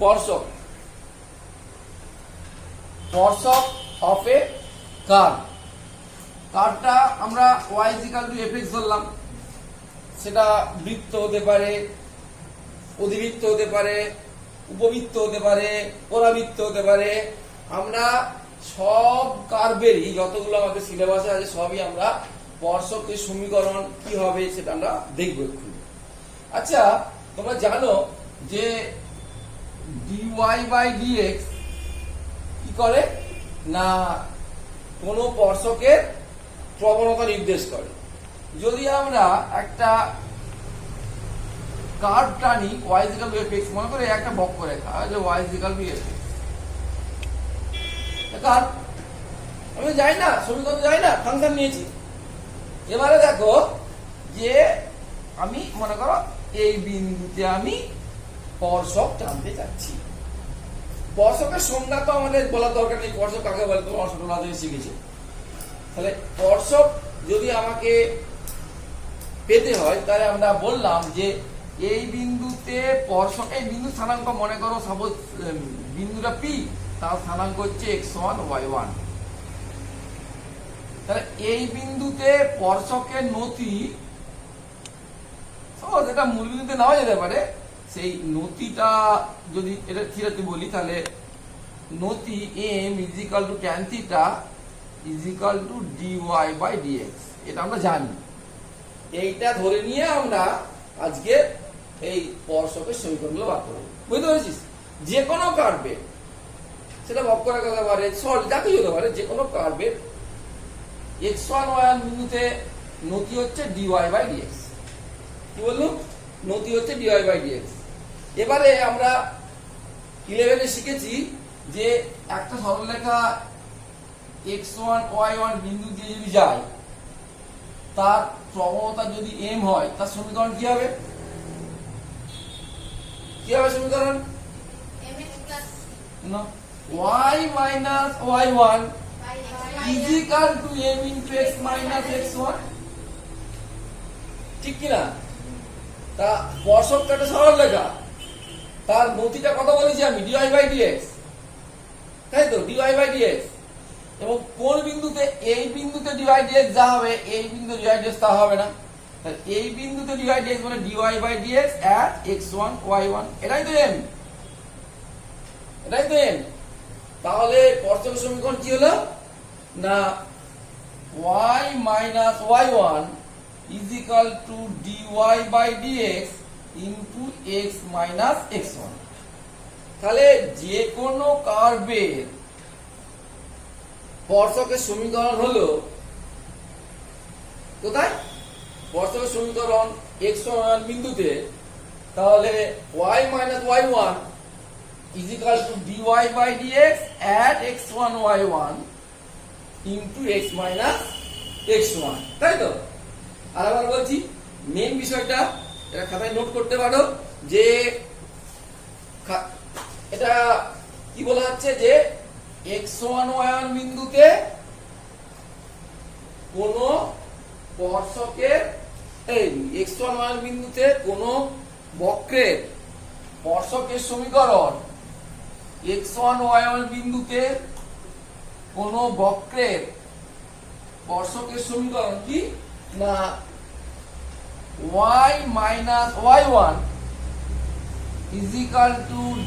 স্পর্শক of a curve. কার্ভটা আমরা y = fx ধরলাম। সেটা বৃত্ত হতে পারে, অধিবৃত্ত হতে পারে, উপবৃত্ত হতে পারে, পরাবৃত্ত হতে পারে। আমরা সব কার্ভেরই যতগুলো আমাদের সিলেবাসে আছে সবই আমরা স্পর্শকের সমীকরণ কি হবে সেটা আমরা দেখব এক্ষুনি। আচ্ছা, তোমরা জানো যে dy/dx কি করে না কোনো স্পর্শকের প্রবণতা নির্দেশ করে। যদি আমরা একটা কার্ভ টানি y = fx, মনে করে একটা বক্ররেখা যে y = fx, কার্ভ আমি যাই না, সমীকরণ যাই না, ফাংশন নিয়েছি। এবারে দেখো যে আমি মনে করো এই বিন্দুতে আমি স্পর্শক টানতে চাচ্ছি। স্পর্শকের সংজ্ঞা তো আমাদের বলার দরকার নেই, স্পর্শক কাকে বলে তোমরা ছোটবেলা থেকে শিখেছো। তাহলে স্পর্শক যদি আমাকে পেতে হয় তাহলে আমরা বললাম যে এই বিন্দুতে স্পর্শক, এই বিন্দু স্থানাঙ্ক মনে করো সাপোজ বিন্দুটা P, তার স্থানাঙ্ক হচ্ছে x1 y1। তাহলে এই বিন্দুতে স্পর্শকের নতি, এটা মূল বিন্দুতে নেওয়া যেতে পারে, সেই নতিটা যদি এটা থিটাতে বলি তাহলে নতি m = tan θ = dy/dx। এটা আমরা জানি। এইটা ধরে নিয়ে আমরা আজকে এই স্পর্শকের সমীকরণগুলো বার করব। বুঝতে পেরেছিস? যে কোনো কার্ভে, সেটা বক্ররেখা হতে পারে, সরল যা কিছু হতে পারে, যে কোনো কার্ভের x1 y1 বিন্দুতে নতি হচ্ছে dy/dx। কি বললাম? নতি হচ্ছে dy/dx। এবারে আমরা 11 এ শিখেছি যে একটা সরলরেখা x1 y1 বিন্দু দিয়ে যদি যায়, তার প্রবণতা যদি m হয়, তার সমীকরণ কি হবে? কি হবে সমীকরণ? না, y - y1 = m × x - x1। ঠিক কি না? তা স্পর্শকটা একটা সরলরেখা, তার নতিটা কত বলেছি আমি? dy/dx, তাই তো? dy/dx। এবং কোন বিন্দুতে? এই বিন্দুতে dy/dx যা হবে, এই বিন্দু dy/dx তা হবে না। তাহলে এই বিন্দুতে dy/dx মানে dy/dx at x1 y1, এটাই তো m, এটাই তো m। তাহলে স্পর্শকের সমীকরণ কি হলো না y - y1 = dy/dx into x - x1। তাহলে যে কোনো কার্ভের স্পর্শকের সমীকরণ হলো কোথায়? স্পর্শকের সমীকরণ x1 বিন্দুতে। তাহলে y - y1 = dy/dx at x1 y1 into x - x1, তাই তো? আর আবার বলছি, মেন বিষয়টা এটা খাতায় নোট করতে পারো যে এটা কি বলা হচ্ছে যে x1 y1 বিন্দুতে কোন স্পর্শকের, এই x1 y1 বিন্দুতে কোন বক্রের স্পর্শকের সমীকরণ, x1 y1 বিন্দুতে কোন বক্রের স্পর্শকের সমীকরণ কি না y - y1 =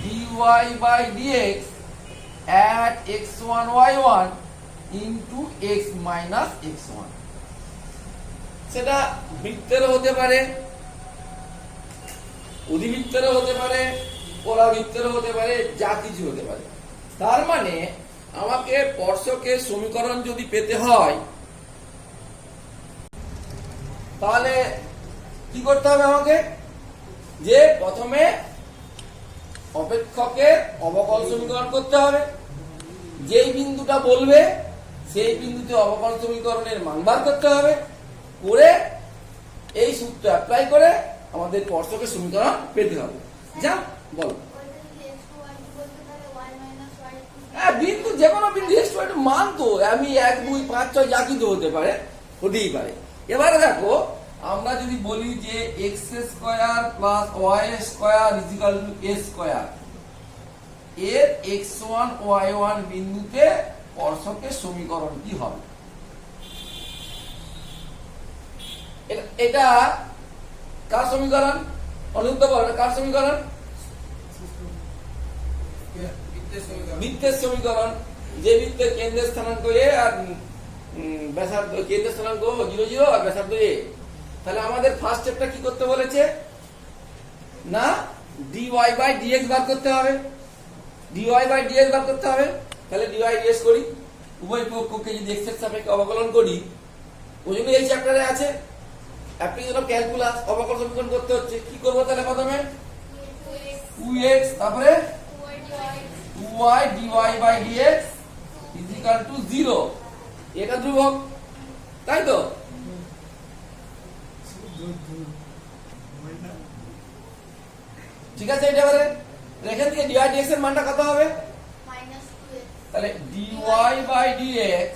dy/dx at x1 y1 into x - x1। সেটা বৃত্তের হতে পারে, অধিবৃত্তের হতে পারে, পরাবৃত্তের হতে পারে, যা কিছু হতে পারে। তার মানে আমাকে স্পর্শকের সমীকরণ যদি পেতে হয় তাহলে কি করতে হবে আমাকে? যে প্রথমে অপেক্ষকের অবকল সমীকরণ করতে হবে। যেই বিন্দুটা বলবে সেই বিন্দুতে অবকল সমীকরণের মান বার করতে হবে, করে এই সূত্র অ্যাপ্লাই করে আমাদের স্পর্শকের সমীকরণ পেতে হবে। যা বলো। হ্যাঁ, বিন্দু যে কোনো বিন্দু একটু মান তো আমি 1 2 5 6 যা কিছু হতে পারে, হতেই পারে। এবারে দেখো, আমরা যদি বলি যে x² + y² = a², এর x1 y1 বিন্দুতে স্পর্শকের সমীকরণ কি হবে? এটা কার সমীকরণ? অনুদ্ধ বল, কার সমীকরণ? বৃত্তের সমীকরণ। যে বৃত্তের কেন্দ্রের স্থানাঙ্ক a আর ব্যাসার্ধ, কেন্দ্রের স্থানাঙ্ক 0 0 আর ব্যাসার্ধ a। তাহলে আমাদের ফার্স্ট স্টেপটা কি করতে বলেছে? না dy বাই dx বার করতে হবে। dy বাই dx বার করতে হবে। তাহলে dy dx করি, উভয় পক্ষকে যদি x এর সাপেক্ষে অবকলন করি, ওই জন্য এই চ্যাপ্টারে আছে অ্যাপ্লিকেশন অফ ক্যালকুলাস, অবকলন সমীকরণ করতে হচ্ছে। কি করব তাহলে? প্রথমে 2x, তারপরে 2y dy by dx is equal to 0। এটা ধ্রুবক, তাই তো? ঠিক আছে, এটা এবারে এখান থেকে dy dx এর মানটা কত হবে? তাহলে dy by dx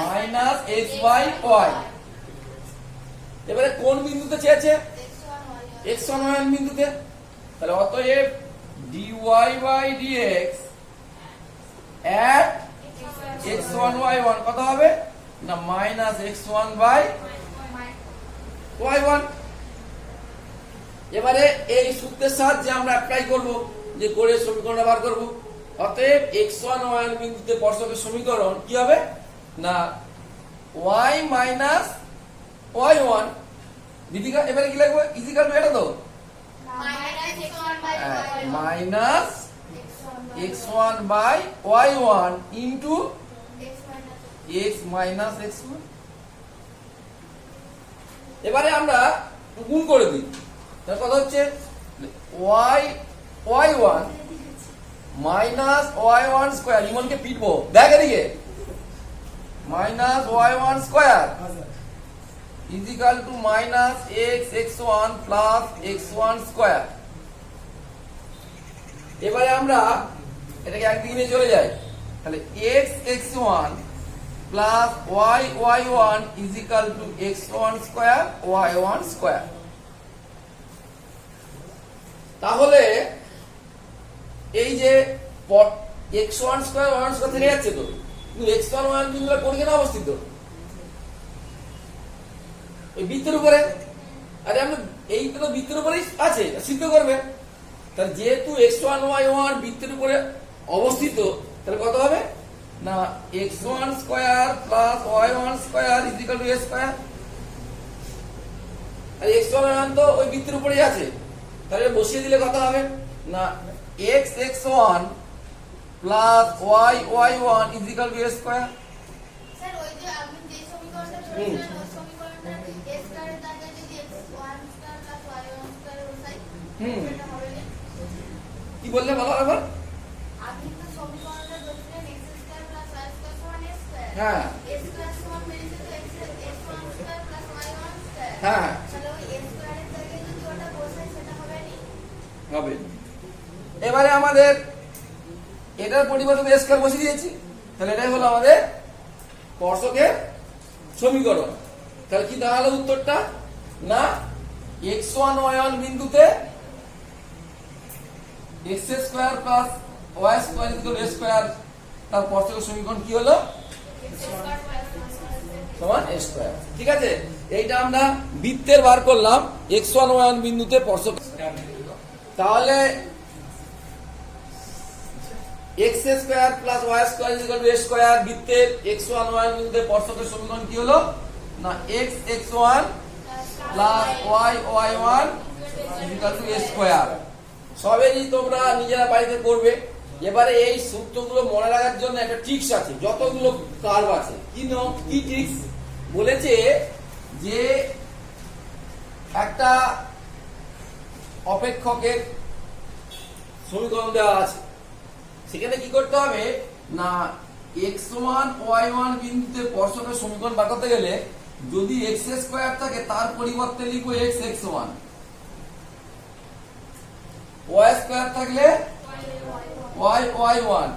minus x by y। এবারে কোন বিন্দুতে চেয়েছে? x1 y1 বিন্দুতে। তাহলে অতএব dy by dx at x1 y1 কত হবে? না মাইনাস x1 বাই y1। এবারে এই সূত্রের সাহায্যে আমরা অ্যাপ্লাই করব, যে করে সমীকরণটা বার করব। অতএব x1 y1 বিন্দুতে স্পর্শকের সমীকরণ কি হবে? না y মাইনাস y1 বিধিকা। এবারে কি লিখব? ইজিক্যাল টু এটা তো minus x1 by y1 into x minus x1। এবারে আমরা গুণ করে দিই। তার কথা হচ্ছে y1 মাইনাস y1 স্কয়ার, ইমনকে পিটবো, দেখ এদিকে, minus y1 square is equal to minus x1 plus x1 square. এবারে আমরা এটাকে একদিকে নিয়ে চলে যাই। তাহলে x1 plus y1 is equal two x1 square y1 square. তাহলে এই যে x1 স্কয়ার y1 স্কয়ার থেকে যাচ্ছে তো, কিন্তু x1 y1 বিন্দুটা কোন কেন অবস্থিত? ওই বৃত্তের উপরে। আরে আমরা এই তো বৃত্তের উপরেই আছে, সিদ্ধ করবে। তাহলে যেহেতু x1 y1 বৃত্তের উপরে অবস্থিত, তাহলে কত হবে? না x1 square plus y1 square is equal to a square. আর x1 y1 তো ওই বৃত্তের উপরেই আছে, তাহলে বসিয়ে দিলে কত হবে? না x1 plus y1 is equal to a square. Sir ওই যে আপনি যে সমীকরণটা বলেছিলেন, ওই সমীকরণটা a স্কয়ারের জায়গায় যদি x1 square plus y1 square বসাই, সেটা হবে না? কি বললে বলো আবার? আপনি তো সমীকরণটা বলেছিলেন x square plus y square সমান a স্কয়ার। হ্যাঁ। a স্কয়ার সমান বেরিয়েছে তো x1 square plus y1 square. হ্যাঁ। তাহলে ওই a স্কয়ারের জায়গায় যদি ওটা বসাই, সেটা হবে না? হবে। এবারে আমাদের এটার পরিবর্তে a স্কয়ার বসিয়ে দিয়েছি, তাহলে এটাই হলো আমাদের স্পর্শকের সমীকরণ। তাহলে কি দাঁড়ালো উত্তরটা? না x1 y1 বিন্দুতে x square plus y square equal a square, তার স্পর্শকের সমীকরণ কি হলো? সমান a স্কয়ার। ঠিক আছে, এইটা আমরা বৃত্তের বার করলাম x1 y1 বিন্দুতে স্পর্শক। তাহলে x square plus y square is equal to a square, বৃত্তের x1 y1 বিন্দুতে স্পর্শকের সমীকরণ কি হলো? না x1 plus y1 is equal to a square. সবেরই তোমরা নিজেরা বাড়িতে করবে। এবারে এই সূত্রগুলো মনে রাখার জন্য একটা ট্রিক্স আছে, যতগুলো কার্ভ আছে। কি ট্রিক্স বলেছে? যে একটা অপেক্ষকের সমীকরণ দেওয়া আছে, সেখানে কি করতে হবে? না x1 y1 বিন্দুতে স্পর্শকের সমীকরণ বার করতে গেলে যদি x স্কয়ার থাকে, তার পরিবর্তে লিখবো x1, y স্কয়ার থাকলে y1,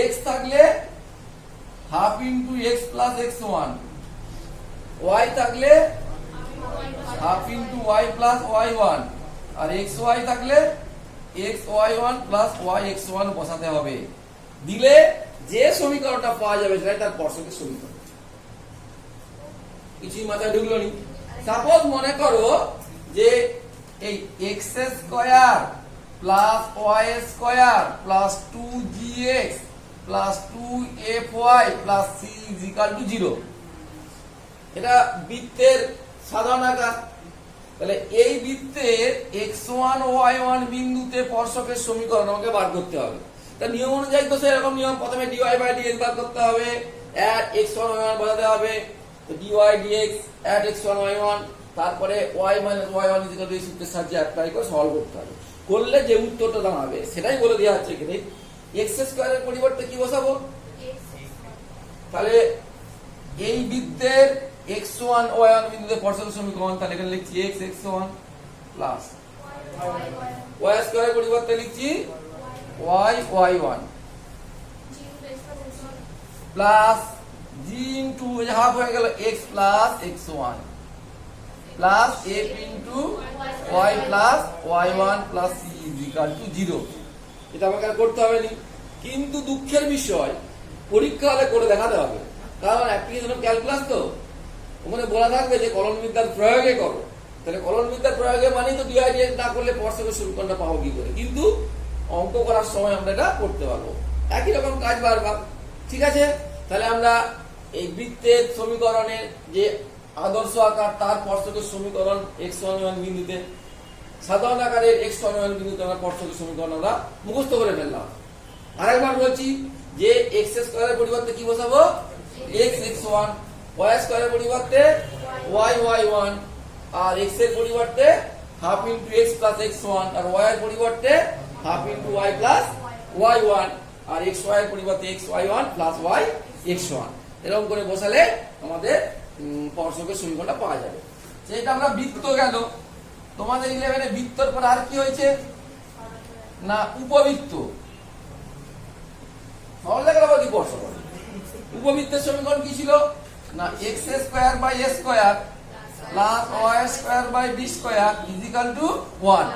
x থাকলে half into x plus x1, y থাকলে half into y plus y1, আর xy থাকলে xy1 প্লাস yx1 বসাতে হবে, দিলে যে সমীকরণটা পাওয়া যাবে সেটাই তার স্পর্শকের সমীকরণ। কিছুই মাথায় ঢুকলো নি? সাপোজ মনে করো যে এই x square plus y square plus 2gx plus 2fy plus c is equal to 0। এটা বৃত্তের সাধারণ আকার। তাহলে এই বৃত্তের x1 y1 বিন্দুতে স্পর্শকের সমীকরণ আমাকে বার করতে হবে। তা নিয়ম অনুযায়ী তো সেরকম নিয়ম, প্রথমে dy বাই dx বার করতে হবে, add x1 y1 বসাতে হবে, তো dy dx add x1 y1, তারপরে y minus y1 is equal two এই সূত্রের সাহায্যে অ্যাপ্লাই করে সলভ করতে হবে। করলে যে উত্তরটা দাঁড়াবে সেটাই বলে দেওয়া হচ্ছে এখানে। x স্কয়ারের পরিবর্তে কি বসাবো? তাহলে এই বৃত্তের x1 y1 বিন্দুতে স্পর্শকের সমীকরণ, তাহলে এখানে লিখছি x x1 প্লাস y স্কয়ারের পরিবর্তে লিখছি y y1 plus g into এই হাফ হয়ে গেল x plus x1 plus f into y plus y1 plus c is equal to 0। এটা আমাকে আর করতে হবে না, কিন্তু দুঃখের বিষয় পরীক্ষা হলে করে দেখাতে হবে, কারণ অ্যাপ্লিকেশন অফ ক্যালকুলাস তো ওখানে বলা থাকবে যে কলনবিদ্যার প্রয়োগে করো। তাহলে কলনবিদ্যার প্রয়োগে মানে তো ডিআইডিএস না করলে স্পর্শকের সমীকরণটা পাবো কি করে? কিন্তু অঙ্ক করার সময় আমরা এটা করতে পারবো, একই রকম কাজ বারবার। ঠিক আছে, তাহলে আমরা এই বৃত্তের সমীকরণের যে আদর্শ আকার তার স্পর্শকের সমীকরণ x1 বিন্দুতে, সাধারণ আকারের x1 বিন্দুতে আমরা স্পর্শকের সমীকরণ আমরা মুখস্থ করে ফেললাম। আরেকবার বলছি যে x স্কয়ারের পরিবর্তে কি বসাবো? x x1, y স্কয়ারের পরিবর্তে y y1, আর x এর পরিবর্তে half into x plus x1, আর y এর পরিবর্তে half into y plus y1, আর xy এর পরিবর্তে xy1 প্লাস y x1। এরকম করে বসালে আমাদের স্পর্শকের সমীকরণটা পাওয়া যাবে। সেটা আমরা বৃত্ত গেল। তোমাদের 11 বৃত্তর পর আর কি হয়েছে না উপবৃত্ত। সরল লেখার আবার কি স্পর্শক? উপবৃত্তের সমীকরণ কি ছিল না x square by a square plus y square by b square is equal to 1।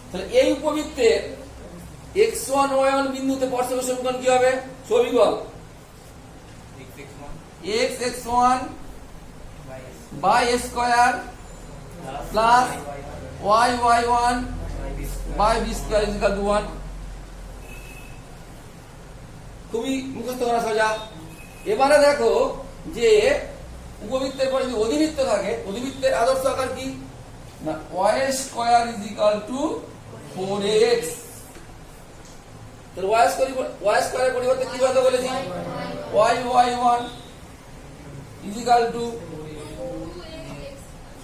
তাহলে এই উপবৃত্তের x1 y1 বিন্দুতে স্পর্শকের সমীকরণ কি হবে? ছবি বল। x x1 by a square plus y y1 by b square is equal to 1। খুবই মুখস্থ করা সোজা। এবারে দেখো যে উপবৃত্তের পরে যদি অধিবৃত্ত থাকে, অধিবৃত্তের আদর্শ আকার কি না y square is equal two 4x। তাহলে y স্কয়ারের পরিবর্তে কি বলতে বলেছি? y y1 is equal two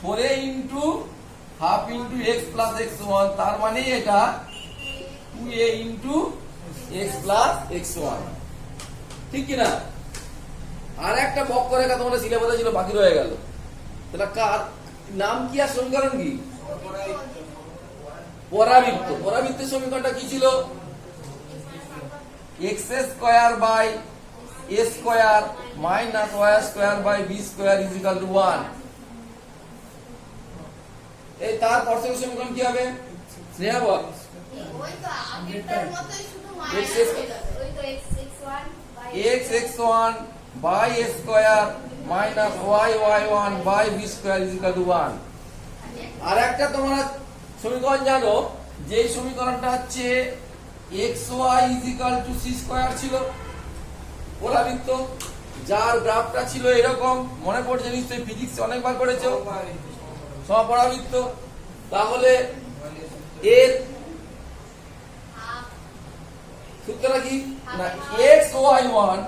4a into half into x plus x1, তার মানে এটা 2a into x plus x1। ঠিক কি না? আর একটা বক্ররেখা তোমাদের সিলেবাসে ছিল, বাকি রয়ে গেল। তাহলে কার নাম কি আর সমীকরণ কি? পরাবৃত্ত। পরাবৃত্তের সমীকরণটা কি ছিল? x square by a square minus y square by b square is equal to 1। এই তার স্পর্শকের সমীকরণ কি হবে? স্নেহা বল। ওই তো আগেরটার মতই, শুধু মাইনাস হয়ে যাবে। ওই তো x x1 by a square minus y y1 by b square is equal to 1। আর একটা তোমরা সমীকরণ জানো, যে সমীকরণটা হচ্ছে xy is equal to c square ছিল, পরাবৃত্ত, যার গ্রাফটা ছিল এরকম। মনে পড়ছে নিশ্চয়ই, ফিজিক্সে অনেকবার করেছো সমপরাবৃত্ত। তাহলে এর সূত্রটা কি না x y1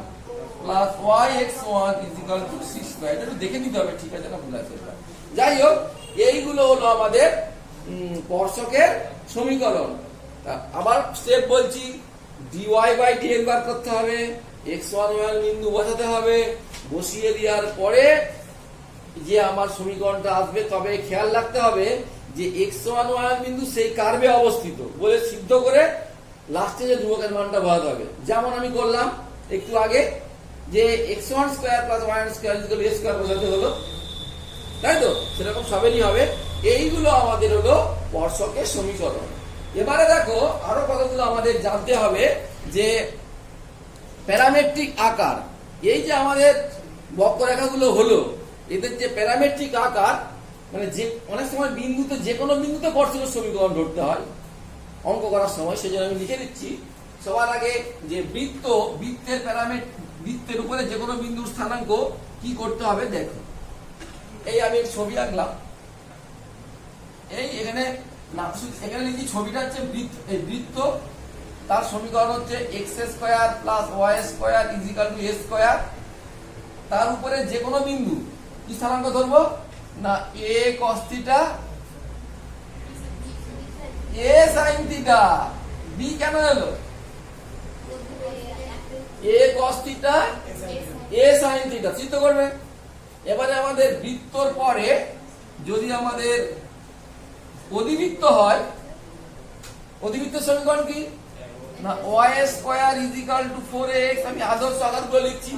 plus y x1 is equal to c square. এটা একটু দেখে নিতে হবে ঠিক আছে না ভুল আছে। যাই হোক, এইগুলো হলো আমাদের স্পর্শকের সমীকরণ। আবার স্টেপ বলছি, dy বাই dx বার করতে হবে, x1 y1 বিন্দু বসাতে হবে, বসিয়ে দেওয়ার পরে যে আমার সমীকরণটা আসবে, তবে খেয়াল রাখতে হবে যে x1 y1 বিন্দু সেই কার্ভে অবস্থিত বলে সিদ্ধ করে লাস্টে যে ধ্রুবকের মানটা বসাতে হবে। যেমন আমি করলাম একটু আগে যে x1 square plus y1 square is equal to a square বসাতে হলো, তাই তো? সেরকম সবেরই হবে। এইগুলো আমাদের হলো স্পর্শকের সমীকরণ। এবারে দেখো আরো কতগুলো আমাদের জানতে হবে যে প্যারামেট্রিক আকার, এই যে আমাদের বক্ররেখাগুলো হলো, এদের যে প্যারামেট্রিক আকার, মানে যে অনেক সময় বিন্দুতে যে কোনো বিন্দুতে পর্শকের সমীকরণ ধরতে হয় অঙ্ক করার সময়, সেজন্য আমি লিখে দিচ্ছি সবার আগে যে বৃত্তের বৃত্তের উপরে যে কোনো বিন্দুর স্থানাঙ্ক কি করতে হবে দেখো। এই আমি ছবি আঁকলাম, এই এখানে এখানে লিখি ছবিটা হচ্ছে বৃত্ত, তার সমীকরণ হচ্ছে x square plus y square is equal to a square. তার উপরে যে কোনো বিন্দু কি স্থানাঙ্ক ধরবো না a cos theta a sine theta, b কেন এলো a cos theta a sine theta, চিন্তা করবে। এবারে আমাদের বৃত্তর পরে যদি আমাদের অধিবৃত্ত হয়, অধিবৃত্তের সমীকরণ কি না Y square is equal two 4x, আমি আদর্শ আকার গুলো লিখছি।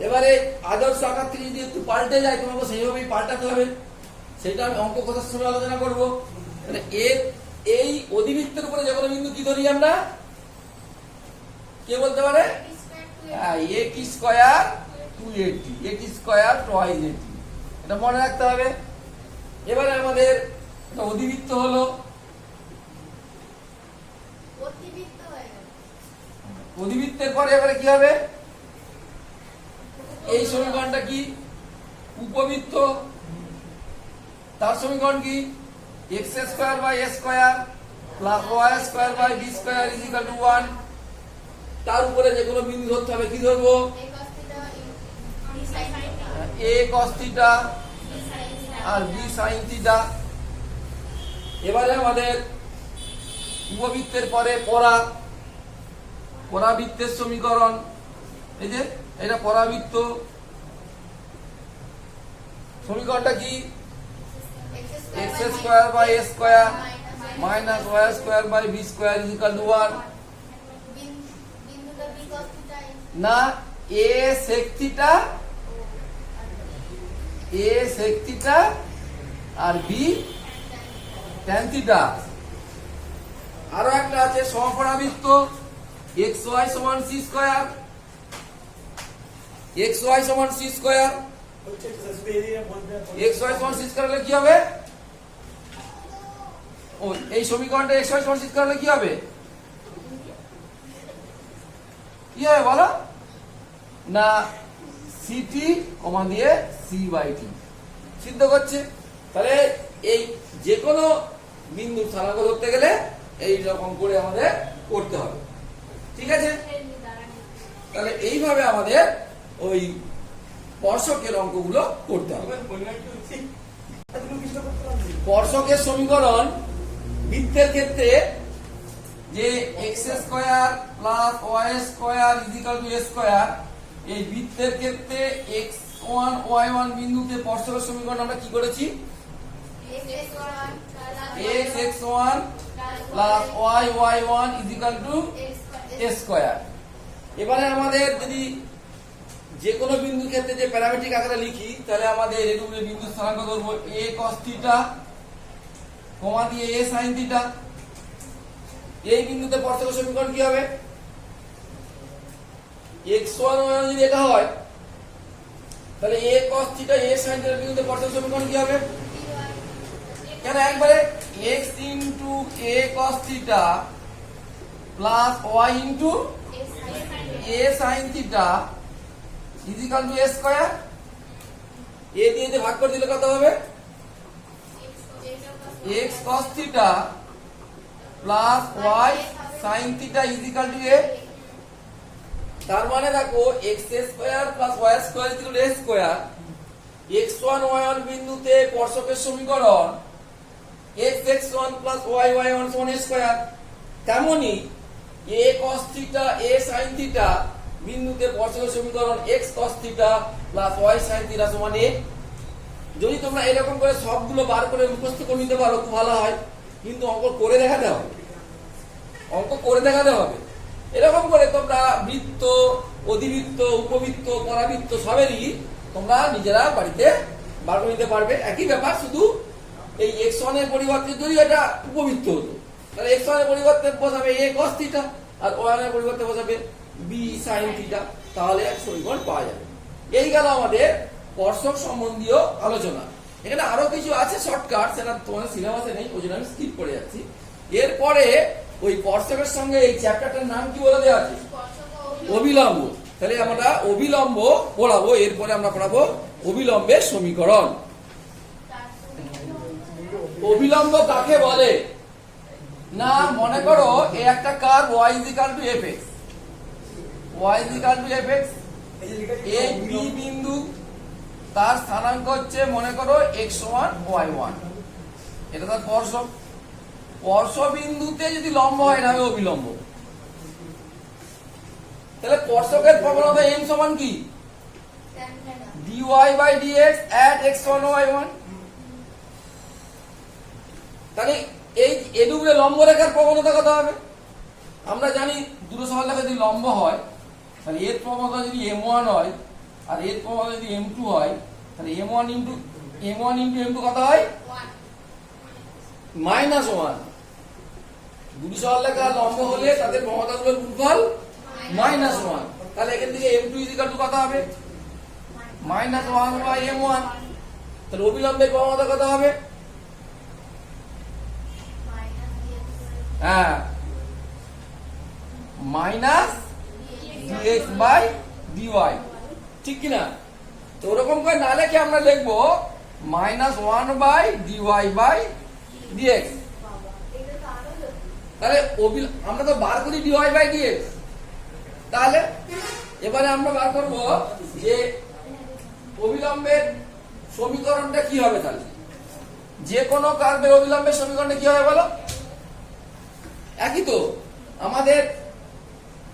এবারে আদর্শ আকার থেকে যদি একটু পাল্টে যায় তোমাকে সেইভাবেই পাল্টাতে হবে, সেটা আমি অঙ্ক কথার সময় আলোচনা করবো। মানে এই অধিবৃত্তের উপরে যে কোনো বিন্দু কি ধরি আমরা, কে বলতে পারে এ স্কোয়ার 280, এ স্কোয়ার টুয়াইস 80, এটা মনে রাখতে হবে। এবারে আমাদের এটা অধিবৃত্ত হলো, অধিবৃত্তের পরে এবারে কি হবে, এই সমীকরণটা কি উপবৃত্ত, তার সমীকরণ কি x square by a square plus y square by b square is equal to 1। তার উপরে যে কোনো বিন্দু ধরতে হবে, কি ধরবো এ কস থিটা আর বি সাইন থিটা। এবারে আমাদের উপবৃত্তের পরে পরাবৃত্তের সমীকরণ, এই যে এটা পরাবৃত্ত, সমীকরণটা কি x square by a square minus y square by b square is equal to 1। না এ সেক থিটা আর বি ট্যান থিটা। আরো একটা আছে সমপরাবৃত্ত এক্স ওয়াই সমান সি স্কোয়ার, এক্স ওয়াই সমান সি স্কোয়ার, এক্স ওয়াই সমান সি স্কোয়ার হলে কি হবে, ও এই সমীকরণটা এক্স ওয়াই সমান সি স্কোয়ার হলে কি হবে, কি হবে বলো না সিটি কমা দিয়ে সি বাই টি সিদ্ধ করছে। তাহলে এই যে কোনো বিন্দু স্থানাঙ্ক ধরতে গেলে এই রকম করে আমাদের করতে হবে, ঠিক আছে। তাহলে এইভাবে আমাদের ওই স্পর্শকের অঙ্কগুলো করতে হবে। স্পর্শকের সমীকরণ বৃত্তের ক্ষেত্রে যে x square plus y square is equal to a square, এই বৃত্তের ক্ষেত্রে x1 y1 বিন্দুতে স্পর্শকের সমীকরণ আমরা কি করেছি x1 plus y1 is equal to a square. এবারে আমাদের যদি যে কোনো বিন্দুর ক্ষেত্রে যে প্যারামেট্রিক আকারে লিখি, তাহলে আমাদের এর উপরে বিন্দু স্থানাঙ্ক ধরবো a cos থিটা কমা দিয়ে a sin থিটা। এই বিন্দুতে স্পর্শকের সমীকরণ কি হবে x1 y1 যদি এটা হয়, তাহলে a cos theta a sin থিটার বিন্দুতে স্পর্শকের সমীকরণ কি হবে, কেন একবারে x into a cos theta plus y into a sin theta is equal to a square. a দিয়ে ভাগ করে দিলে কত হবে x cos theta plus y sin theta is equal to a। তার মানে দেখো x square plus y square is equal to a square. x1 y1 বিন্দুতে স্পর্শকের সমীকরণ x1 প্লাস y1 সমান a স্কয়ার। তেমনি a cos theta a sin theta বিন্দুতে স্পর্শকের সমীকরণ x cos theta plus y sin theta সমান a। যদি তোমরা এরকম করে সবগুলো বার করে মুখস্থ করে নিতে পারো খুব ভালো হয়, কিন্তু অঙ্ক করে দেখাতে হবে, অঙ্ক করে দেখাতে হবে। এরকম করে তোমরা বৃত্ত, অধিবৃত্ত, উপবৃত্ত, পরাবৃত্ত সবেরই তোমরা নিজেরা বাড়িতে বার করে নিতে পারবে। একই ব্যাপার, শুধু এই x1 এর পরিবর্তে যদি এটা উপবৃত্ত হতো তাহলে x x1 এর পরিবর্তে বসাবে a cos থিটা আর y এর পরিবর্তে বসাবে b sin থিটা, তাহলে এক সমীকরণ পাওয়া যাবে। এই গেল আমাদের স্পর্শক সম্বন্ধীয় আলোচনা। এখানে আরো কিছু আছে শর্টকাট, সেটা তোমাদের সিলেবাসে নেই, ওই জন্য আমি স্কিপ করে যাচ্ছি। এরপরে ওই স্পর্শকের সঙ্গে এই চ্যাপ্টারটার নাম কি বলে দেওয়া আছে? অবিলম্ব। তাহলে আমরা অবিলম্ব পড়াবো, এরপরে আমরা পড়াবো অবিলম্বের সমীকরণ। অবিলম্ব কাকে বলে? না, মনে করো এই একটা curve y = fx, y = fx, a b বিন্দু, তার স্থানাঙ্ক হচ্ছে মনে করো x1 y1, এটা তার স্পর্শক। স্পর্শ বিন্দুতে যদি লম্ব হয় না হবে অবিলম্ব। তাহলে স্পর্শকের প্রবণতা m সমান কি? dy/dx at x1 y1। তাহলে এই এডুবরে লম্ব রেখার প্রবণতা কত হবে? আমরা জানি দুটো সরল রেখা যদি লম্ব হয় তাহলে এর প্রবণতা যদি m1 হয় আর এর প্রবণতা যদি m2 হয়, তাহলে m1 * m2 কত হয়? -1। দুটো সরল রেখা লম্ব হলে তাদের প্রবণতাগুলোর গুণফল -1। তাহলে এখান থেকে m2 = কত হবে? -1/m1। তাহলে অবিলম্বের প্রবণতা কত হবে? হ্যাঁ, -dx/dy, ঠিক কিনা? তো ওরকম করে না লিখে আমরা লিখবো -1/dy/dx। তাহলে আমরা তো বার করি dy/dx। তাহলে এবারে আমরা বার করব যে অবিলম্বের সমীকরণটা কি হবে। তাহলে যে কোনো কার্ভের অবিলম্বের সমীকরণটা কি হবে বলো? একই তো। আমাদের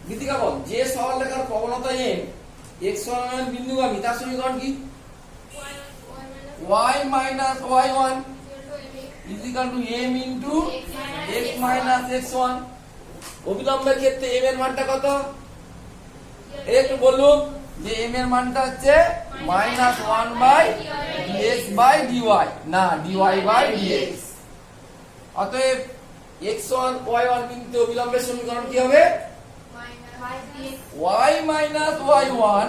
গীতিকা বল, যে সরল রেখার প্রবণতা m x1 বিন্দুগামী, তার সমীকরণ কি? y - y1 = m * x - x1। অবিলম্বের ক্ষেত্রে m এর মানটা কত? একটু বলুন যে m এর মানটা হচ্ছে -1/dx/dy, না dy/dx। অতএব x1 y1 বিন্দুতে অবিলম্বের সমীকরণ কি হবে? y - y1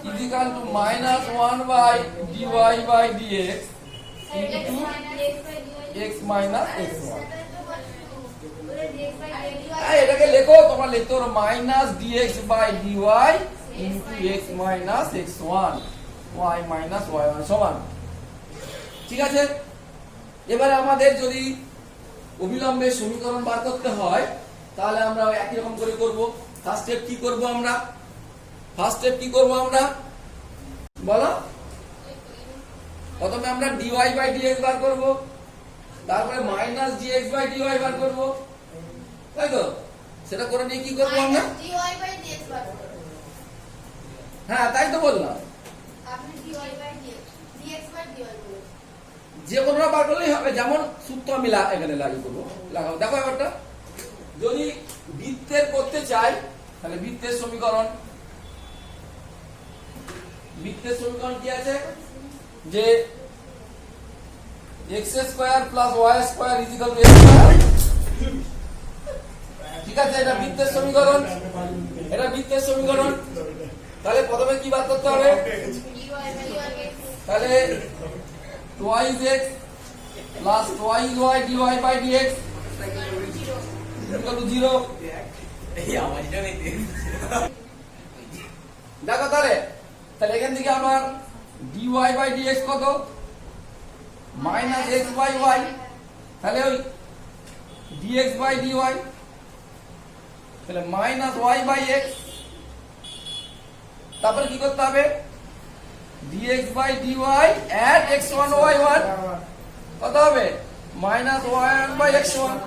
= -1/dy/dx into x - x1। এটাকে লেখো, তোমরা লিখতে পারো -dx/dy into x - x1 y - y1 সমান। ঠিক আছে? এবারে আমাদের যদি অবিলম্বের সমীকরণ বার করতে হয় তাহলে আমরা একই রকম করে করব। ফার্স্ট স্টেপ কি করব আমরা? বলো। প্রথমে আমরা dy/dx বার করব, তারপরে -dx/dy বার করব, তাই তো? সেটা করে নিয়ে কি করব আমরা? dy/dx বার করব। হ্যাঁ, তাই তো বললাম। আপনি dy/dx dx/dy বলেন। যে কোনো বার করলেই হবে, যেমন সূত্র আমি এখানে লাগু করব। লাগাও, দেখো ব্যাপারটা। যদি বৃত্তের করতে চাই তাহলে বৃত্তের সমীকরণ কি আছে? যে x² + y² = x²। ঠিক আছে, এটা বৃত্তের সমীকরণ, তাহলে প্রথমে কি বার করতে হবে? তাহলে 2x + 2y dy/dx = 0। দেখো তাহলে এখান থেকে আমার dy/dx কত? -x/y। তাহলে ওই dx/dy, তাহলে -y/x। তারপরে কি করতে হবে? dx/dy at x1 y1 কত হবে? -y1/x1।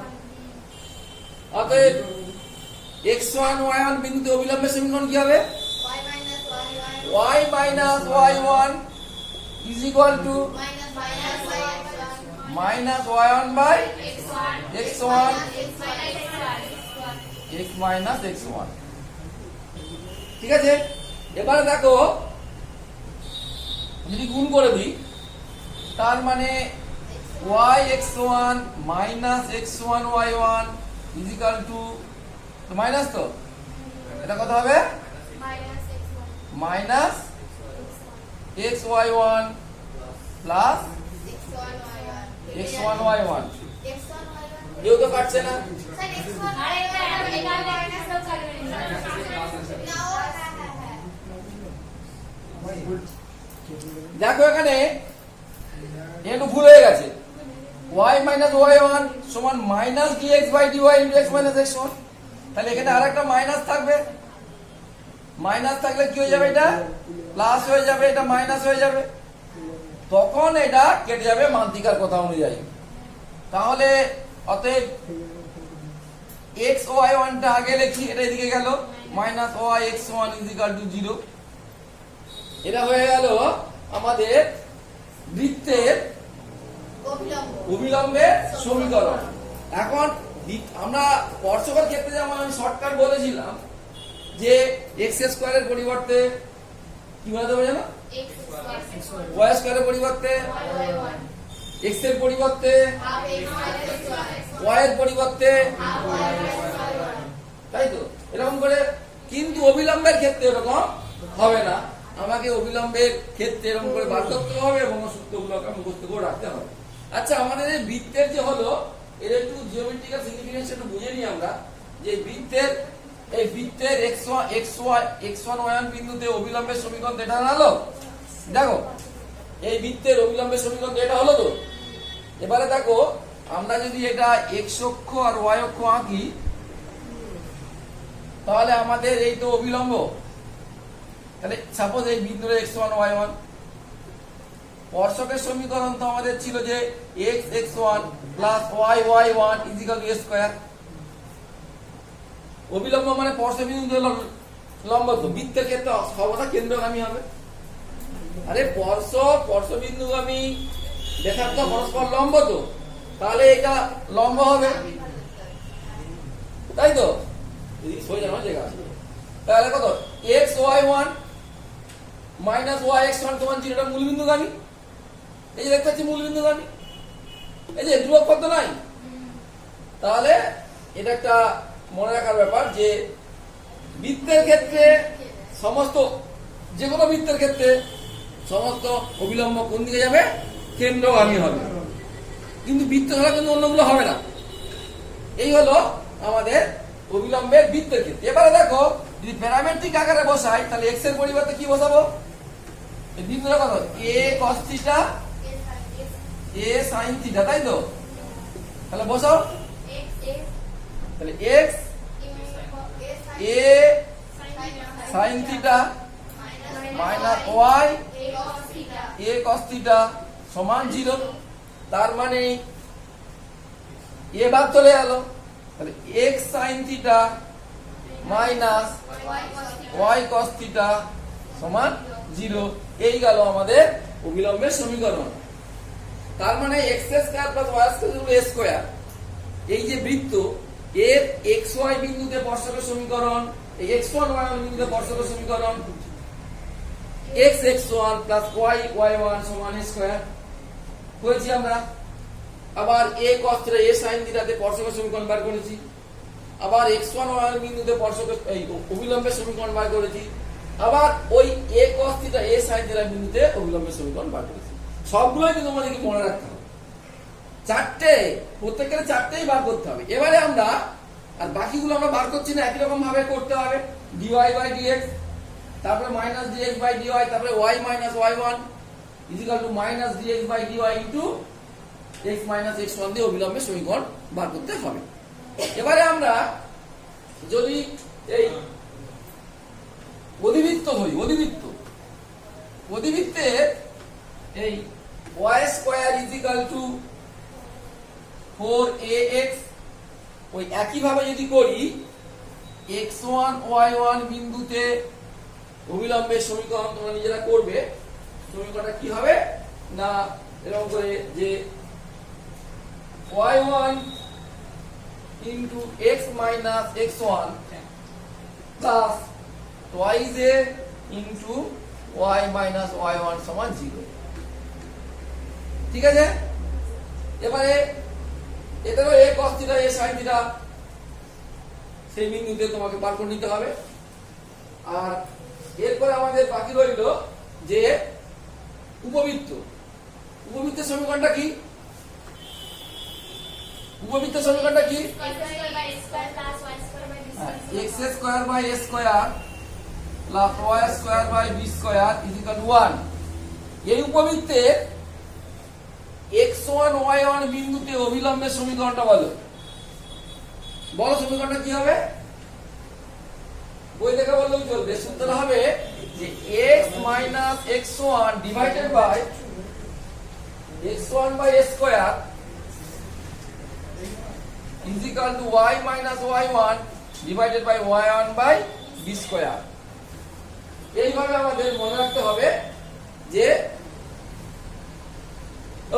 অতএব x1 y1 বিন্দুতে অবিলম্বের সমীকরণ কি হবে? y - y1 = -y1/x1 x - x1। ঠিক আছে? এবারে দেখো, যদি গুণ করে দিই তার মানে y x1 minus x1 y1 is equal to minus তো এটা কত হবে minus x1 minus x y1 plus x1 y1 x1 y1 x1 y1 কেউ তো কাটছে না স্যার x1 আরে এটা মাইনাস সব কাটবে না দেখো এখানে একটু ভুল হয়ে গেছে y মাইনাস y1 সমান minus dx by dy into x minus x1 তাহলে এখানে আরেকটা মাইনাস থাকবে মাইনাস থাকলে কি হয়ে যাবে এটা প্লাস হয়ে যাবে এটা মাইনাস হয়ে যাবে তখন এটা কেটে যাবে মান্তিকার কথা অনুযায়ী তাহলে অতএব x ও y1 টা আগে লিখি এটা এদিকে গেল minus y x1 is equal to 0 এটা হয়ে গেল আমাদের বৃত্তের অবিলম্ব অবিলম্বের সমীকরণ এখন আমরা স্পর্শকের ক্ষেত্রে যেমন আমি শর্টকাট বলেছিলাম যে x স্কয়ারের পরিবর্তে কি বলতে হবে জানো x স্কয়ার y স্কয়ারের পরিবর্তে y1 x এর পরিবর্তে হাফ x মাইনাস y এর পরিবর্তে হাফ y মাইনাস y1 তাই তো এরকম করে কিন্তু অবিলম্বের ক্ষেত্রে এরকম হবে না আমাকে অবিলম্বের ক্ষেত্রে এরকম করে বার করতে হবে এবং সূত্রগুলোকে মুখস্থ করে রাখতে হবে আচ্ছা আমাদের এই বৃত্তের যে হলো এর একটু জিওমেট্রিক্যাল সিগনিফিকেন্স একটু বুঝে নিই আমরা যে এই বৃত্তের x1 y1 বিন্দুতে অবিলম্বের সমীকরণ এটা হলো দেখো এই বৃত্তের অবিলম্বের সমীকরণ এটা হলো তো এবারে দেখো আমরা যদি এটা x অক্ষ আর y অক্ষ আঁকি তাহলে আমাদের এই তো অবিলম্ব তাহলে সাপোজ এই বিন্দুর x1 y1 স্পর্শকের সমীকরণ তো আমাদের ছিল যে x x1 plus y y1 is equal to a square অবিলম্ব মানে স্পর্শবিন্দু লম্ব তো বৃত্তের ক্ষেত্রে সর্বদা কেন্দ্রগামী হবে আরে স্পর্শবিন্দুগামী দেখার তো পরস্পর লম্ব তো তাহলে এটা লম্ব হবে তাই তো সোজা নয় জায়গা আছে তাহলে কত x y1 minus y x1 সমান 0 এটা মূলবিন্দুগামী এই যে দেখতে পাচ্ছি মূলবিন্দুগামী এই যে ধ্রুবক পদ নাই তাহলে এটা একটা মনে রাখার ব্যাপার যে বৃত্তের ক্ষেত্রে সমস্ত যে কোনো বৃত্তের ক্ষেত্রে সমস্ত অবিলম্ব কোন দিকে যাবে কেন্দ্রগামী হবে কিন্তু বৃত্ত ছাড়া কিন্তু অন্যগুলো হবে না এই হলো আমাদের অবিলম্বের বৃত্তের ক্ষেত্রে এবারে দেখো যদি প্যারামেট্রিক আকারে বসাই তাহলে x এর পরিবর্তে কি বসাবো এই বিন্দুটা কত a cos theta a sin theta তাই তো তাহলে বসাও তাহলে x a sin theta minus y a cos theta সমান 0 তার মানে a বাদ চলে গেল তাহলে x sin theta minus y cos theta সমান 0 এই গেল আমাদের অবিলম্বের সমীকরণ তার মানে x square plus y square a square এই যে বৃত্ত এর xy বিন্দুতে স্পর্শকের সমীকরণ এই x1 y1 বিন্দুতে স্পর্শকের সমীকরণ x x1 plus y y1 সমান a স্কয়ার হয়েছে আমরা আবার a cos theta a sin থিটাতে স্পর্শকের সমীকরণ বার করেছি আবার x1 y1 বিন্দুতে স্পর্শকের এই অবিলম্বের সমীকরণ বার করেছি আবার ওই a cos theta a sin theta বিন্দুতে অবিলম্বের সমীকরণ বার করেছি সবগুলোই কিন্তু আমাদেরকে মনে রাখতে হবে চারটে প্রত্যেকটা চারটেই বার করতে হবে এবারে আমরা আর বাকিগুলো আমরা বার করছি না একই রকম ভাবে করতে হবে dy বাই dx তারপরে মাইনাস dx বাই dy তারপরে y minus y1 is equal to minus dx by dy into x minus x1 দিয়ে অবিলম্বের সমীকরণ বার করতে হবে এবারে আমরা যদি এই অধিবৃত্ত ধরি অধিবৃত্তে এই y square is equal two 4ax ওই একই ভাবে যদি করি x1 y1 বিন্দুতে অবিলম্বের সমীকরণ তোমরা নিজেরা করবে সমীকরণটা কি হবে না এরকম করে যে y1 into x minus x1 plus twice a into y minus y1 সমান 0 ঠিক আছে এবারে এটারও এ cos থিটা এ sin থিটা সেই বিন্দুতে তোমাকে বার করে নিতে হবে। আর এরপরে আমাদের বাকি রইল যে উপবৃত্ত। উপবৃত্তের সমীকরণটা কি? উপবৃত্তের সমীকরণটা কি? x square by a square plus y square by b square equal 1। এই উপবৃত্তে x1 y1 বিন্দুতে অভিলম্বের সমীকরণটা বলো। বলো সমীকরণটা কি হবে? বই দেখে বললেও চলবে। সূত্র হবে যে x minus x1 divided by x1 by a square is equal to y minus y1 divided by y1 by b square. এইভাবে আমাদের মনে রাখতে হবে যে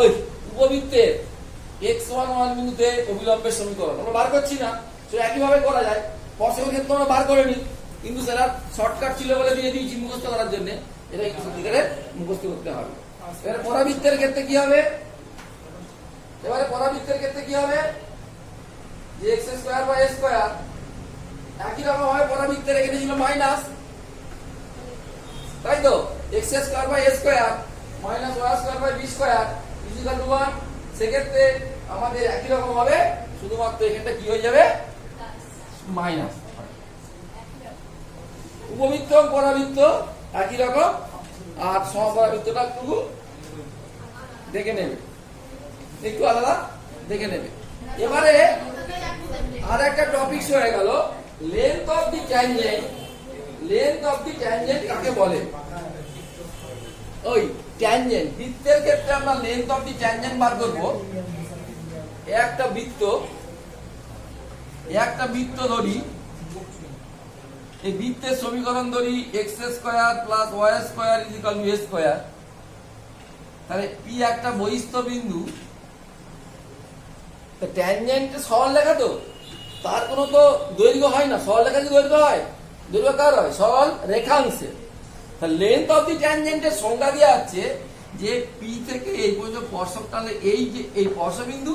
ওই উপবৃত্তের x1 1 বিন্দুতে অভিলম্বের সমীকরণ আমরা বার করছি না, তো একইভাবে করা যায়। স্পর্শকের ক্ষেত্রে আমরা বার করে নিই, কিন্তু সেটা শর্টকাট ছিল বলে দিয়ে দিয়েছি মুখস্থ করার জন্য। এটা একটু সত্যিকারে মুখস্থ করতে হবে। এবারে পরাবৃত্তের ক্ষেত্রে কি হবে? এবারে পরাবৃত্তের ক্ষেত্রে কি হবে? যে x square by a square একই রকম হয়। পরাবৃত্তের এখানে ছিল মাইনাস, তাই তো? x square by a square minus y square by b square equal to 1। সেক্ষেত্রে আমাদের একই রকম হবে, শুধুমাত্র এখানটা কি হয়ে যাবে? মাইনাস। উপবৃত্ত এবং পরাবৃত্ত একই রকম, আর সমপরাবৃত্তটা একটু দেখে নেবে, একটু আলাদা দেখে নেবে। এবারে আর একটা টপিক হয়ে গেল length of the tangent. Length of the tangent কাকে বলে? ওই ট্যানজেন্ট বৃত্তের ক্ষেত্রে আমরা লেন্থ অফ দি ট্যানজেন্ট বার করব। একটা বৃত্ত ধরি, এই বৃত্তের সমীকরণ ধরি x square plus y square equal to a square. তাহলে p একটা বহিস্থ বিন্দু, তো ট্যানজেন্ট সরল রেখা, তো তার কোনো তো দৈর্ঘ্য হয় না। সরল রেখা কি দৈর্ঘ্য হয়? দৈর্ঘ্য কার হয়? সরল রেখাংশে। তাহলে লেন্থ অফ দি ট্যানজেন্টের সংজ্ঞা দেওয়া আছে যে p থেকে এই পর্যন্ত স্পর্শক টানলে এই যে এই স্পর্শবিন্দু,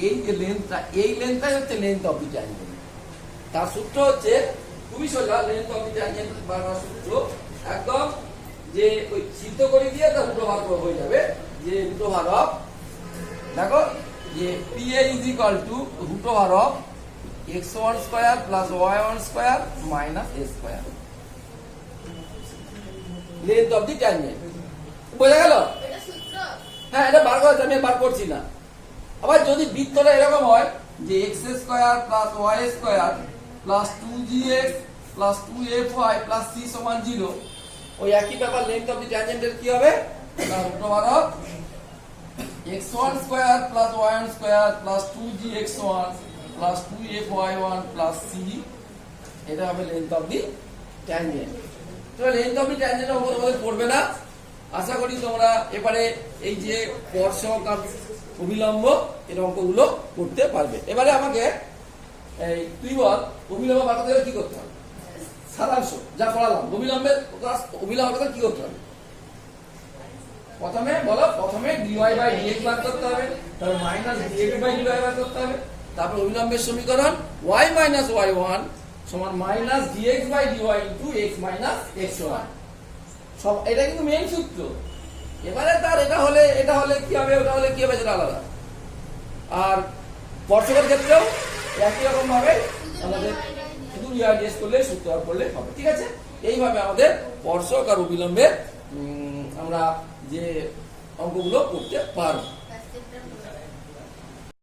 এই যে লেন্থটা, এই লেন্থটাই হচ্ছে লেন্থ অফ দি ট্যানজেন্ট। তার সূত্র হচ্ছে খুবই সোজা। লেন্থ অফ দি ট্যানজেন্ট বারবার সূত্র একদম যে ওই সিদ্ধ করে দিয়ে তার দুটো ভাগ হয়ে যাবে। যে দুটো ভাগ অফ, দেখো যে PA is equal to root over of x1 square plus y1 square minus a square, length of the tangent। বোঝা গেল? হ্যাঁ, এটা বার করা আমি বার করছি না। আবার যদি বৃত্তটা এরকম হয় যে x square plus y square plus 2gx plus 2fy plus c সমান 0, ওই একই ব্যাপার। লেন্থ অফ দি ট্যানজেন্টের কি হবে? Root over of x1 square plus y1 square plus 2gx1 plus 2fy1 plus c, এটা হবে লেন্থ অফ দি ট্যানজেন্ট। তো লেন্থ অফ দি ট্যানজেন্টের উপর আমাদের পড়বে না। আশা করি তোমরা এবারে এই যে স্পর্শক আর অভিলম্ব এর অঙ্কগুলো করতে পারবে। এবারে আমাকে এই তুই বল অভিলম্ব বার করতে গেলে কি করতে হবে? সারাংশ যা পড়ালাম, অভিলম্বের অভিলম্ব কি করতে হবে? প্রথমে dy বাই dx বার করতে হবে, তারপর মাইনাস dx বাই dy বার করতে হবে, তারপর অভিলম্বের সমীকরণ y মাইনাস y1 সমান minus dx by dy into x minus x1। সব এটা কিন্তু মেইন সূত্র। এবারে তার এটা হলে কি হবে, ওটা হলে কি হবে সেটা আলাদা। আর স্পর্শকের ক্ষেত্রেও একই রকম ভাবে আমাদের শুধু রিয়াইজ করলে সূত্র আর করলে হবে। ঠিক আছে? এইভাবে আমাদের স্পর্শক আর অভিলম্বের আমরা যে অঙ্কগুলো করতে পারবো।